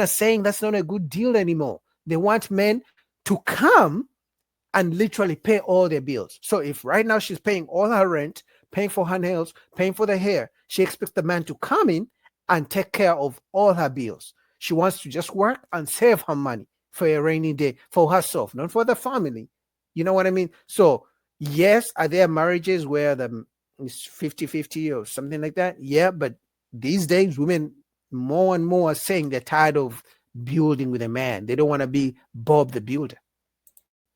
are saying that's not a good deal anymore. They want men to come and literally pay all their bills. So if right now she's paying all her rent, paying for her nails, paying for the hair, she expects the man to come in and take care of all her bills. She wants to just work and save her money for a rainy day for herself, not for the family. You know what I mean? So, yes, are there marriages where it's 50-50 or something like that? Yeah, but these days, women more and more are saying they're tired of building with a man. They don't want to be Bob the Builder.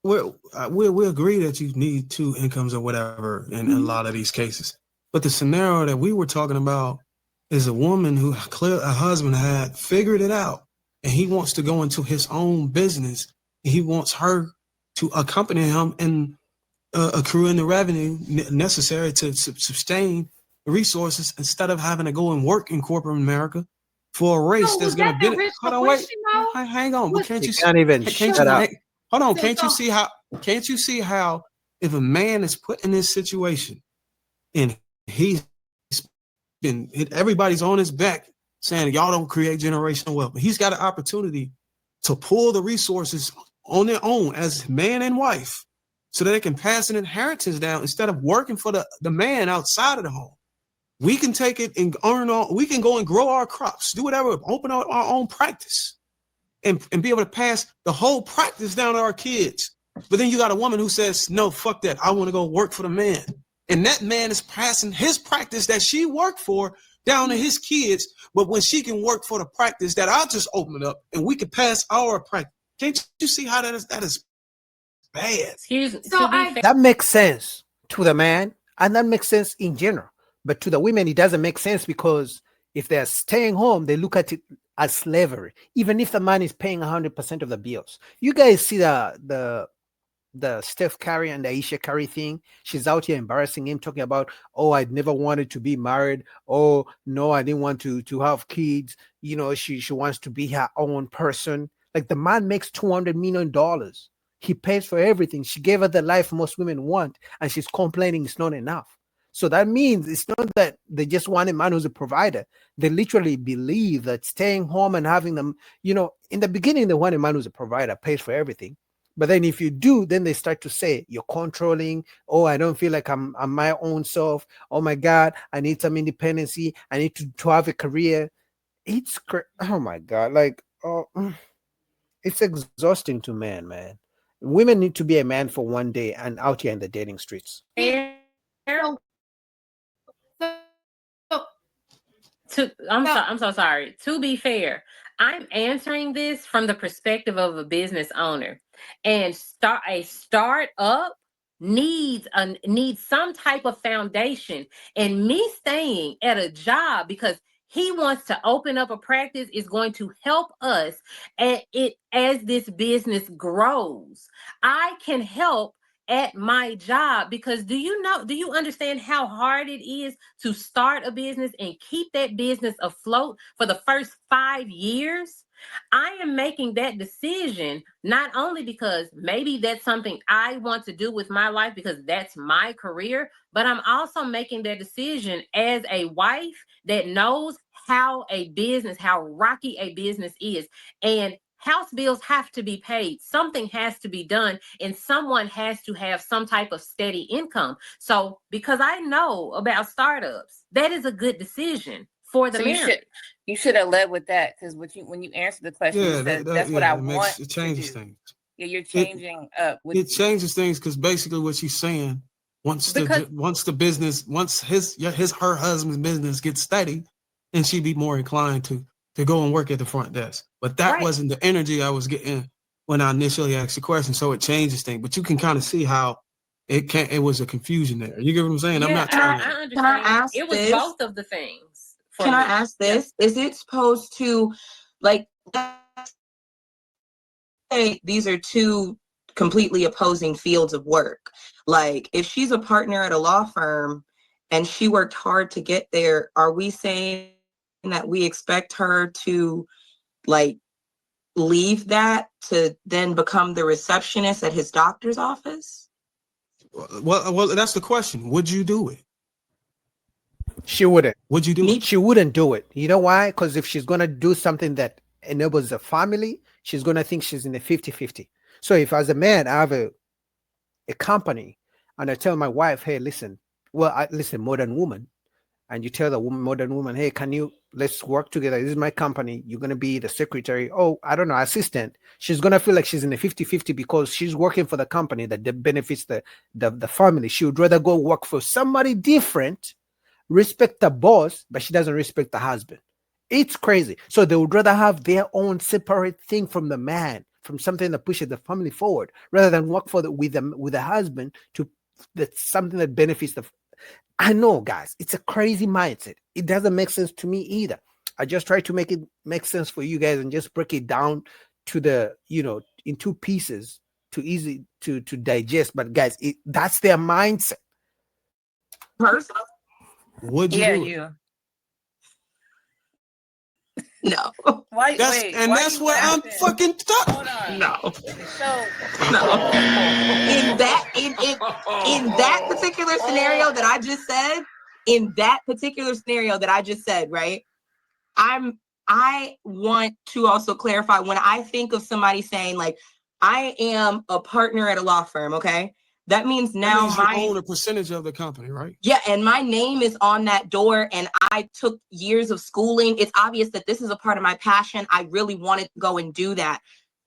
We agree that you need two incomes or whatever in a lot of these cases. But the scenario that we were talking about is a woman who a husband had figured it out, and he wants to go into his own business. And he wants her to accompany him and accruing the revenue necessary to sustain the resources instead of having to go and work in corporate America for a race that's going to benefit. Hold on, wait, hang on. But can't you can't even shut up. Hold on, can't you see how if a man is put in this situation and he's been everybody's on his back saying y'all don't create generational wealth, but he's got an opportunity to pull the resources on their own as man and wife so that they can pass an inheritance down instead of working for the man outside of the home. We can take it and we can go and grow our crops, do whatever, open our own practice. And be able to pass the whole practice down to our kids. But then you got a woman who says, no, fuck that. I want to go work for the man. And that man is passing his practice that she worked for down to his kids. But when she can work for the practice that I'll just open it up and we can pass our practice. Can't you see how that is bad? That makes sense to the man and that makes sense in general. But to the women, it doesn't make sense because if they're staying home, they look at it as slavery, even if the man is paying 100% of the bills. You guys see the Steph Curry and the Aisha Curry thing. She's out here embarrassing him, talking about, oh, I'd never wanted to be married. Oh, no, I didn't want to have kids. You know, she wants to be her own person. Like the man makes $200 million. He pays for everything. She gave her the life most women want, and she's complaining it's not enough. So that means it's not that they just want a man who's a provider. They literally believe that staying home and having them, you know, in the beginning, they want a man who's a provider, pays for everything. But then if you do, then they start to say, you're controlling. Oh, I don't feel like I'm my own self. Oh my God, I need some independency. I need to have a career. It's, oh my God, like, oh, it's exhausting to men, man. Women need to be a man for one day and out here in the dating streets. I'm so sorry. To be fair, I'm answering this from the perspective of a business owner, and a startup needs some type of foundation. And me staying at a job because he wants to open up a practice is going to help us as this business grows. I can help at my job because do you understand how hard it is to start a business and keep that business afloat for the first 5 years? I am making that decision not only because maybe that's something I want to do with my life because that's my career, but I'm also making that decision as a wife that knows how rocky a business is. And house bills have to be paid. Something has to be done, and someone has to have some type of steady income. So because I know about startups, that is a good decision for the marriage. You should have led with that because when you answer the question, that's what I want. It changes things. Yeah, you're changing up. It changes things because basically what she's saying, once her husband's business gets steady, and she'd be more inclined to go and work at the front desk. But that wasn't the energy I was getting when I initially asked the question. So it changes things. But you can kind of see how it was a confusion there. You get what I'm saying? Yeah, I'm not trying to. I understand. Can I ask it was this? Both of the things. Can I ask this? Yeah. Is it supposed to, like, say these are two completely opposing fields of work? Like, if she's a partner at a law firm and she worked hard to get there, are we saying that we expect her to, like, leave that to then become the receptionist at his doctor's office? Well, that's the question. Would you do it? She wouldn't. Would you do it? She wouldn't do it. You know why? Because if she's going to do something that enables the family, she's going to think she's in a 50-50. So if as a man, I have a company and I tell my wife, hey, listen, listen, modern woman, and you tell the modern woman, hey, let's work together. This is my company. You're going to be the secretary. Oh, I don't know, assistant. She's going to feel like she's in a 50-50 because she's working for the company that benefits the family. She would rather go work for somebody different, respect the boss, but she doesn't respect the husband. It's crazy. So they would rather have their own separate thing from the man, from something that pushes the family forward, rather than work with the husband that's something that benefits the. I know, guys, it's a crazy mindset. It doesn't make sense to me either. I just try to make it make sense for you guys and just break it down to the, in two pieces, too easy to digest. But guys, that's their mindset. Personal? Would you do it? You. No. Why? That's where I'm fucking stuck. No. So no. In that particular scenario that I just said, right? I want to also clarify, when I think of somebody saying like, I am a partner at a law firm, okay? That means now you own a percentage of the company, right? Yeah, and my name is on that door, and I took years of schooling. It's obvious that this is a part of my passion. I really wanted to go and do that.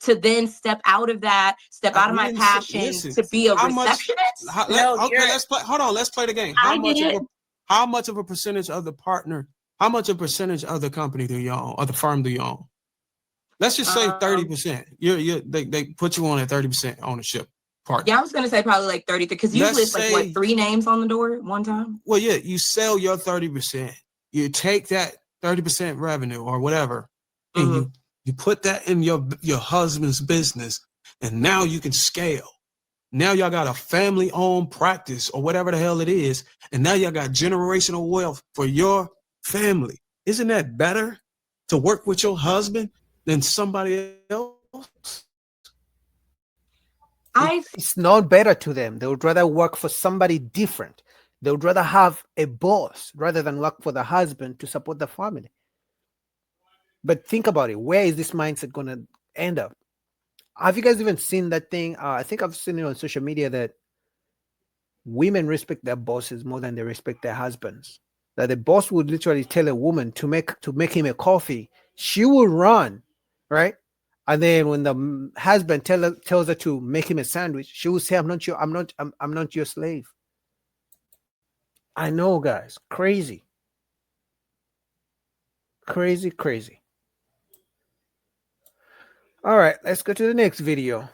To then step out of that, out of my passion to be a receptionist. Let's play. Hold on, let's play the game. How much of a percentage of the partner? How much of a percentage of the company do you own, or the firm do you own? Let's just say 30%. They put you on at 30% ownership. Partner. Yeah, I was going to say probably like 30, because usually it's like, what, 3 names on the door at one time? Well, yeah, you sell your 30%. You take that 30% revenue or whatever, and you put that in your husband's business, and now you can scale. Now y'all got a family-owned practice or whatever the hell it is, and now y'all got generational wealth for your family. Isn't that better to work with your husband than somebody else? It's not better to them. They would rather work for somebody different. They would rather have a boss rather than work for the husband to support the family. But think about it. Where is this mindset going to end up? Have you guys even seen that thing? I think I've seen it on social media that women respect their bosses more than they respect their husbands. That the boss would literally tell a woman to make him a coffee. She will run, right? And then when the husband tells her to make him a sandwich, she will say, I'm not your slave. I know, guys. Crazy. Crazy. All right, let's go to the next video.